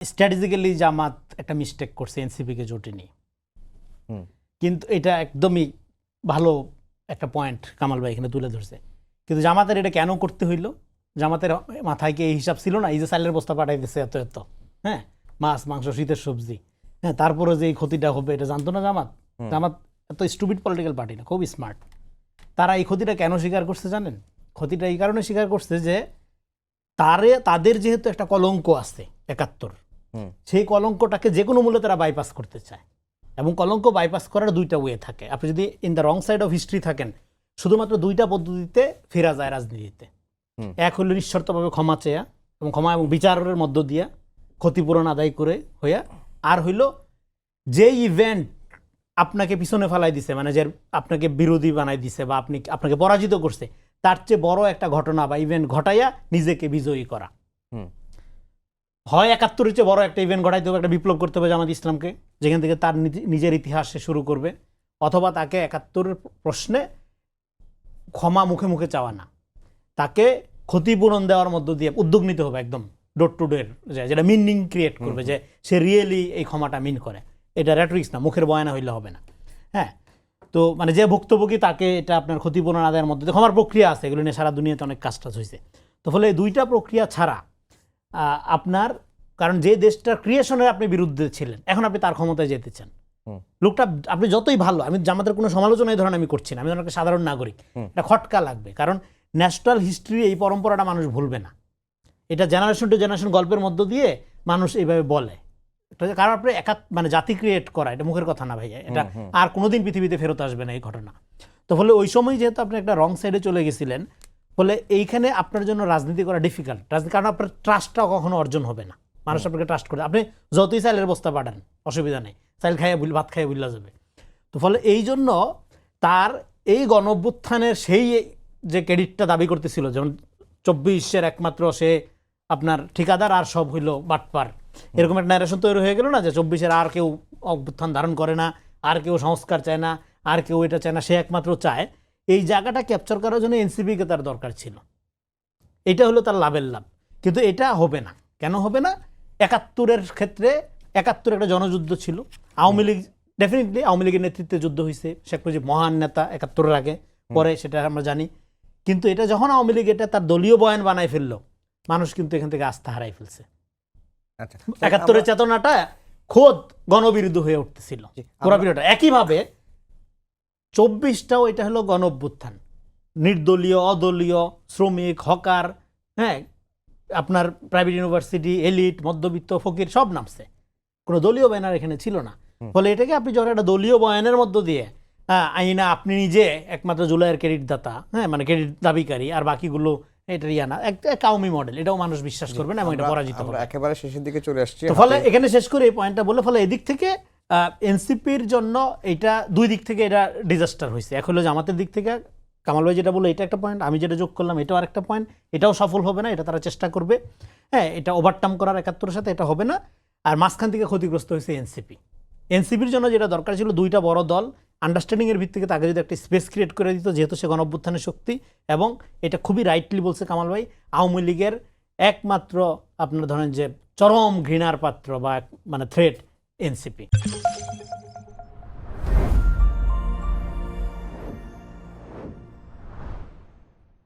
Strategically জামাত একটা mistake করছে এনসিপিকে জোটে নিয়ে, কিন্তু এটা একদমই ভালো একটা পয়েন্ট কামাল ভাই এখানে তুলে ধরছে। কিন্তু জামাতের এটা কেন করতে হইল? জামাতের মাথায় কি এই হিসাব ছিল না? এই যে চালের বস্তা পাঠাই দিচ্ছে এত এত, হ্যাঁ, মাছ মাংস শীতের সবজি, হ্যাঁ, তারপরে যে এই ক্ষতিটা হবে এটা জানতো না জামাত? জামাত এত স্টুপিড পলিটিক্যাল পার্টি না, খুব স্মার্ট। তারা এই ক্ষতিটা কেন স্বীকার করছে জানেন? ক্ষতিটা এই কারণে স্বীকার করছে যে তাদের যেহেতু একটা কলঙ্ক আছে ৭১, সেই কলঙ্কটাকে যে কোনো মূল্যে তারা বাইপাস করতে চায়। এবং কলঙ্ক বাইপাস করার দুইটা ওয়ে থাকে। আপনি যদি in the wrong side of history থাকেন, শুধুমাত্র দুইটা পদ্ধতিতে ফেরা যায় রাজনীতিতে। এক হলো নিঃশর্তভাবে ক্ষমা চেয়া এবং ক্ষমা এবং বিচারের মধ্য দিয়া ক্ষতিপূরণ আদায় করে হইয়া, আর হইল যে ইভেন্ট আপনাকে পিছনে ফেলাই দিছে, মানে যে আপনাকে বিরোধী বানাই দিছে বা আপনাকে পরাজিত করছে, তার চেয়ে বড় একটা ঘটনা বা ইভেন্ট ঘটাইয়া নিজেকে বিজয়ী করা। হয় ৭১-এর চেয়ে বড় একটা ইভেন্ট ঘটাইতে হবে, একটা বিপ্লব করতে হবে জামাত ইসলামকে, যেখান থেকে তার নিজের ইতিহাস সে শুরু করবে, অথবা তাকে ৭১-এর প্রশ্নে ক্ষমা মুখে মুখে চাওয়া না, তাকে ক্ষতিপূরণ দেওয়ার মধ্য দিয়ে উদ্যোগ নিতে হবে একদম ডোর টু ডোর, যেটা মিনিং ক্রিয়েট করবে যে সে রিয়েলি এই ক্ষমাটা মিন করে। এটা র্যাটরিক্স না, মুখের বয়ানা হইলে হবে না। হ্যাঁ, তো মানে যে ভুক্তভোগী তাকে এটা আপনার ক্ষতিপূরণ আদায়ের মধ্যে ক্ষমার প্রক্রিয়া আছে, এগুলো নিয়ে সারা দুনিয়াতে অনেক কাজ টাজ হয়েছে। তো ফলে এই দুইটা প্রক্রিয়া ছাড়া আপনার, কারণ যে দেশটার ক্রিয়েশনের আপনি বিরুদ্ধে ছিলেন, এখন আপনি তার ক্ষমতায় যেতে চান, লোকটা আপনি যতই ভালো, আমি জামাতের কোনো সমালোচনা এই ধরনের আমি করছি না, আমি একটা সাধারণ নাগরিক, এটা খটকা লাগবে। কারণ ন্যাশনাল হিস্ট্রি এই পরম্পরাটা মানুষ ভুলবে না, এটা জেনারেশন টু জেনারেশন গল্পের মধ্য দিয়ে মানুষ এইভাবে বলে। কারণ আপনি মানে জাতি ক্রিয়েট করা, এটা মুখের কথা না ভাইয়া, এটা আর কোনোদিন পৃথিবীতে ফেরত আসবে না এই ঘটনা। তো ফলে ওই সময় যেহেতু আপনি একটা রং সাইডে চলে গেছিলেন, ফলে এইখানে আপনার জন্য রাজনীতি করা ডিফিকাল্ট। কারণ আপনার ট্রাস্টটা কখনো অর্জন হবে না, মানুষ আপনাকে ট্রাস্ট করে। আপনি যতই চাইলের বস্তা পাঠান, অসুবিধা নেই, চাইল খাইয়া ভাত খাইয়া বুঝলা যাবে। তো ফলে এই জন্য তার এই গণ অভ্যুত্থানের সেই যে ক্রেডিটটা দাবি করতেছিল, যেমন ২৪-এর একমাত্র সে আপনার ঠিকাদার আর সব হইল বাটপার, এরকম একটা ন্যারেশন তৈরি হয়ে গেল না, যে ২৪-এর আর কেউ অভ্যুত্থান ধারণ করে না, আর কেউ সংস্কার চায় না, আর কেউ এটা চায় না, সে একমাত্র চায়। এই জায়গাটা ক্যাপচার করার জন্য এনসিপিকে তার দরকার ছিল, এটা হলো তার লাভের লাভ। কিন্তু এটা হবে না। কেন হবে না? ৭১-এর ক্ষেত্রে ৭১ একটা জনযুদ্ধ ছিল। আওয়ামী লীগ ডেফিনেটলি, আওয়ামী লীগের নেতৃত্বে যুদ্ধ হয়েছে, শেখ মুজিব মহান নেতা ৭১-এর আগে পরে, সেটা আমরা জানি। কিন্তু এটা যখন আওয়ামী লীগ এটা তার দলীয় বয়ান বানাই ফেললো, মানুষ কিন্তু এখান থেকে আস্থা হারাই ফেলছে। ৭১-এর চেতনাটা খোদ গণবিরুদ্ধ হয়ে উঠতেছিল পুরো পিরিয়ডটা। একইভাবে ২৪টাও এটা হলো গণ অভ্যুত্থান, নির্দলীয়, অদলীয়, শ্রমিক, হকার, হ্যাঁ, আপনার প্রাইভেট ইউনিভার্সিটি, এলিট, মধ্যবিত্ত, ফকির সব নামছে, কোনো দলীয় ব্যানার এখানে ছিল না। ফলে এটাকে আপনি যখন একটা দলীয় বয়ানের মধ্য দিয়ে আইনা আপনি নিজে একমাত্র জুলাইয়ের ক্রেডিট দাতা, হ্যাঁ, মানে ক্রেডিট দাবিকারী, আর বাকিগুলো এটা ইয়ানা একটা কাউমি মডেল, এটাও মানুষ বিশ্বাস করবে না এবং এটা পরাজিত হবে। একেবারে শেষের দিকে চলে আসছে। তো ফলে এখানে শেষ করে এই পয়েন্টটা বলে, ফলে এদিক থেকে এনসিপির জন্য এটা দুই দিক থেকে এটা ডিজাস্টার হয়েছে। এক হলো জামাতের দিক থেকে, কামাল ভাই যেটা বললো এটা একটা পয়েন্ট, আমি যেটা যোগ করলাম এটাও আরেকটা পয়েন্ট। এটাও সফল হবে না, এটা তারা চেষ্টা করবে, হ্যাঁ, এটা ওভারটার্ম করার ৭১-এর সাথে, এটা হবে না। আর মাঝখান থেকে ক্ষতিগ্রস্ত হয়েছে এনসিপি। এনসিপির জন্য যেটা দরকার ছিল, দুইটা বড় দল আন্ডারস্ট্যান্ডিংয়ের ভিত্তিতে তাকে যদি একটা স্পেস ক্রিয়েট করে দিত, যেহেতু সে গণঅভ্যুত্থানের শক্তি, এবং এটা খুবই রাইটলি বলছে কামাল ভাই, আওয়ামী লীগের একমাত্র আপনার ধরেন যে চরম ঘৃণার পাত্র বা মানে থ্রেট এনসিপি।